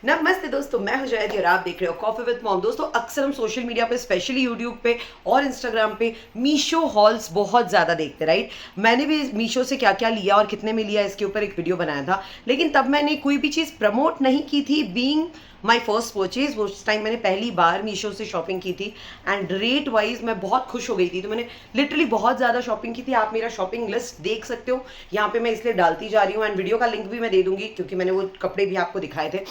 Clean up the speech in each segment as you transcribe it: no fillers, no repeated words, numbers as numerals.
नमस्ते दोस्तों, मैं हूं जयंती और आप देख रहे हो कॉफी विद मॉम। दोस्तों, अक्सर हम सोशल मीडिया पे, स्पेशली यूट्यूब पे और इंस्टाग्राम पे मीशो हॉल्स बहुत ज़्यादा देखते, राइट। मैंने भी मीशो से क्या क्या लिया और कितने में लिया इसके ऊपर एक वीडियो बनाया था, लेकिन तब मैंने कोई भी चीज़ प्रमोट नहीं की थी। बीइंग माई फर्स्ट परचेज, उस टाइम मैंने पहली बार मीशो से शॉपिंग की थी एंड रेट वाइज मैं बहुत खुश हो गई थी। तो मैंने लिटरली बहुत ज़्यादा शॉपिंग की थी। आप मेरा शॉपिंग लिस्ट देख सकते हो, यहाँ पे मैं इसलिए डालती जा रही हूँ एंड वीडियो का लिंक भी मैं दे दूंगी क्योंकि मैंने वो कपड़े भी आपको दिखाए थे।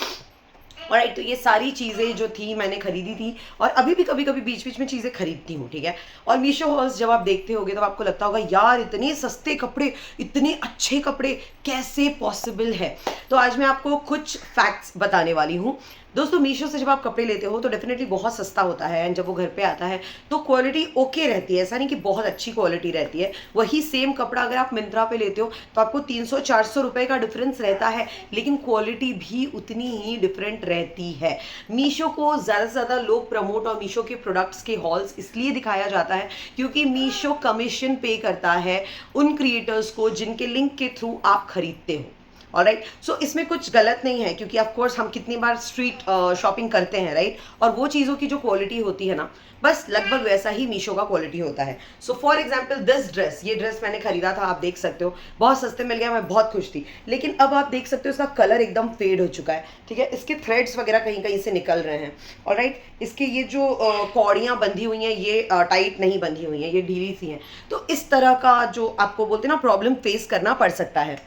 राइट, तो ये सारी चीज़ें जो थी मैंने खरीदी थी और अभी भी कभी कभी बीच बीच में चीज़ें खरीदती हूँ, ठीक है। और मीशो हॉल्स जब आप देखते होगे तो आपको लगता होगा यार इतने सस्ते कपड़े, इतने अच्छे कपड़े कैसे पॉसिबल है। तो आज मैं आपको कुछ फैक्ट्स बताने वाली हूँ। दोस्तों, मीशो से जब आप कपड़े लेते हो तो डेफिनेटली बहुत सस्ता होता है एंड जब वो घर पे आता है तो क्वालिटी ओके रहती है, ऐसा नहीं कि बहुत अच्छी क्वालिटी रहती है। वही सेम कपड़ा अगर आप मिंत्रा पे लेते हो तो आपको 300-400 रुपए का डिफरेंस रहता है, लेकिन क्वालिटी भी उतनी ही डिफरेंट रहती है। मीशो को ज़्यादा से ज़्यादा लोग प्रमोट और मीशो के प्रोडक्ट्स के हॉल्स इसलिए दिखाया जाता है क्योंकि मीशो कमीशन पे करता है उन क्रिएटर्स को जिनके लिंक के थ्रू आप खरीदते हो। ऑलराइट, सो इसमें कुछ गलत नहीं है क्योंकि ऑफ कोर्स हम कितनी बार स्ट्रीट शॉपिंग करते हैं, राइट। और वो चीज़ों की जो क्वालिटी होती है ना, बस लगभग वैसा ही मीशो का क्वालिटी होता है। So for example this dress, ये ड्रेस मैंने खरीदा था, आप देख सकते हो बहुत सस्ते मिल गया, मैं बहुत खुश थी। लेकिन अब आप देख सकते हो इसका कलर एकदम फेड हो चुका है, ठीक है। इसके थ्रेड्स वगैरह कहीं कहीं से निकल रहे हैं। ऑलराइट, इसके ये जो कौड़ियाँ बंधी हुई हैं ये टाइट नहीं बंधी हुई हैं, ये ढीली सी हैं। तो इस तरह का जो आपको बोलते हैं ना प्रॉब्लम फेस करना पड़ सकता है।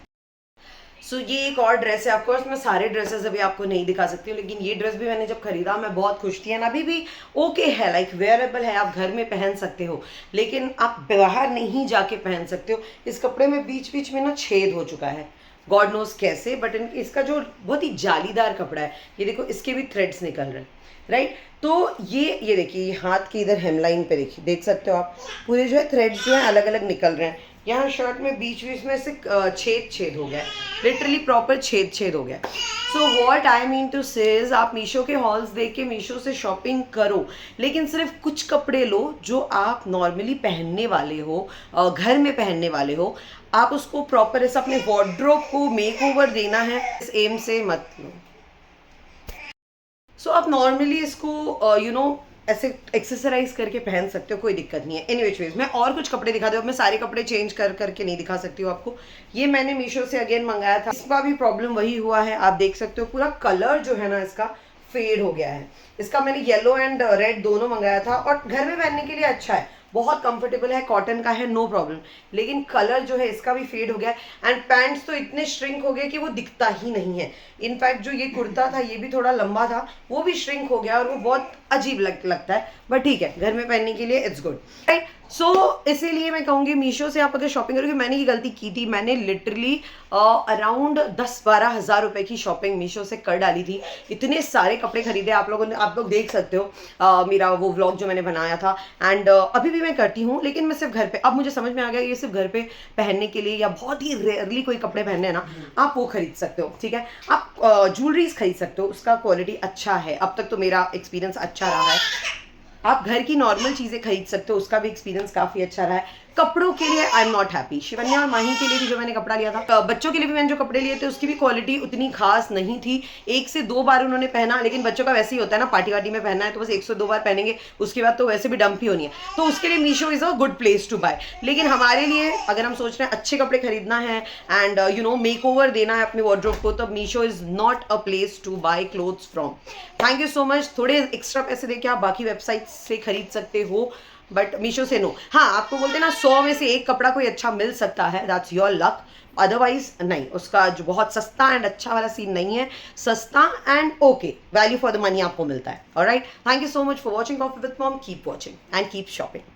सो ये एक और ड्रेस है। ऑफकोर्स मैं सारे ड्रेसेस अभी आपको नहीं दिखा सकती हूँ, लेकिन ये ड्रेस भी मैंने जब खरीदा मैं बहुत खुश थी एंड अभी भी ओके है, लाइक वेयरेबल है, आप घर में पहन सकते हो, लेकिन आप बाहर नहीं जाके पहन सकते हो। इस कपड़े में बीच बीच में ना छेद हो चुका है, गॉड नोज कैसे, बट इसका जो बहुत ही जालीदार कपड़ा है, ये देखो इसके भी थ्रेड्स निकल रहे हैं, राइट। तो ये देखिए, ये हाथ की इधर हेमलाइन पे देखिए, देख सकते हो आप, पूरे जो है थ्रेड्स जो है अलग अलग निकल रहे हैं। यहाँ शर्ट में बीच बीच में से छेद हो गया है, लिटरली प्रॉपर छेद हो गया। So what I mean to say, आप मीशो के हॉल्स देख के मीशो से शॉपिंग करो, लेकिन सिर्फ कुछ कपड़े लो जो आप नॉर्मली पहनने वाले हो, घर में पहनने वाले हो। आप उसको प्रॉपर ऐसा अपने वार्डरोब को मेक ओवर देना है, इस एम से मत लो। सो आप नॉर्मली इसको ऐसे एक्सेसराइज करके पहन सकते हो, कोई दिक्कत नहीं है। एनीवेज मैं और कुछ कपड़े दिखा दूँ, अब मैं सारे कपड़े चेंज करके नहीं दिखा सकती हूँ आपको। ये मैंने मीशो से अगेन मंगाया था, इसका भी प्रॉब्लम वही हुआ है, आप देख सकते हो पूरा कलर जो है ना इसका फेड हो गया है। इसका मैंने येलो एंड रेड दोनों मंगाया था और घर में पहनने के लिए अच्छा है, बहुत कंफर्टेबल है, कॉटन का है, नो प्रॉब्लम। लेकिन कलर जो है इसका भी फेड हो गया है एंड पैंट्स तो इतने श्रिंक हो गए कि वो दिखता ही नहीं है। इनफैक्ट जो ये कुर्ता था ये भी थोड़ा लंबा था, वो भी श्रिंक हो गया और वो बहुत अजीब लगता है, बट ठीक है, घर में पहनने के लिए इट्स गुड, राइट। सो इसीलिए मैं कहूँगी मीशो से आप अगर शॉपिंग करोगे, मैंने ये गलती की थी, मैंने लिटरली अराउंड 10-12 हज़ार रुपए की शॉपिंग मीशो से कर डाली थी। इतने सारे कपड़े खरीदे, आप लोग देख सकते हो मेरा वो व्लॉग जो मैंने बनाया था एंड अभी भी मैं करती हूँ, लेकिन मैं सिर्फ घर पे, अब मुझे समझ में आ गया ये सिर्फ घर पे पहनने के लिए या बहुत ही रेयरली कोई कपड़े पहनने हैं ना, आप वो खरीद सकते हो, ठीक है। आप ज्वेलरीज खरीद सकते हो, उसका क्वालिटी अच्छा है, अब तक तो मेरा एक्सपीरियंस अच्छा रहा है। आप घर की नॉर्मल चीज़ें खरीद सकते हो, उसका भी एक्सपीरियंस काफ़ी अच्छा रहा है। कपड़ों के लिए I am not happy. Shivanya और माही के लिए भी जो मैंने कपड़ा लिया था, बच्चों के लिए भी मैंने जो कपड़े लिए थे उसकी भी क्वालिटी उतनी खास नहीं थी। 1 से 2 बार उन्होंने पहना, लेकिन बच्चों का वैसे ही होता है ना, पार्टी वार्टी में पहनना है तो बस 1 से 2 बार पहनेंगे, उसके बाद तो वैसे भी डंप ही होनी है, तो उसके लिए Meesho is a good place to buy. लेकिन हमारे लिए अगर हम सोच रहे हैं अच्छे कपड़े खरीदना है एंड मेक ओवर देना है अपने वार्डरोब को, तो Meesho is not a place to buy clothes from. Thank you so much. थोड़े एक्स्ट्रा पैसे देके आप बाकी वेबसाइट से खरीद सकते हो, बट मीशो से नो। हाँ, आपको बोलते हैं ना 100 में से एक कपड़ा कोई अच्छा मिल सकता है, दैट्स योर लक, अदरवाइज नहीं। उसका जो बहुत सस्ता एंड अच्छा वाला सीन नहीं है, सस्ता and okay value for the money आपको मिलता है। Alright, thank you so much for watching coffee with mom. Keep watching and keep shopping.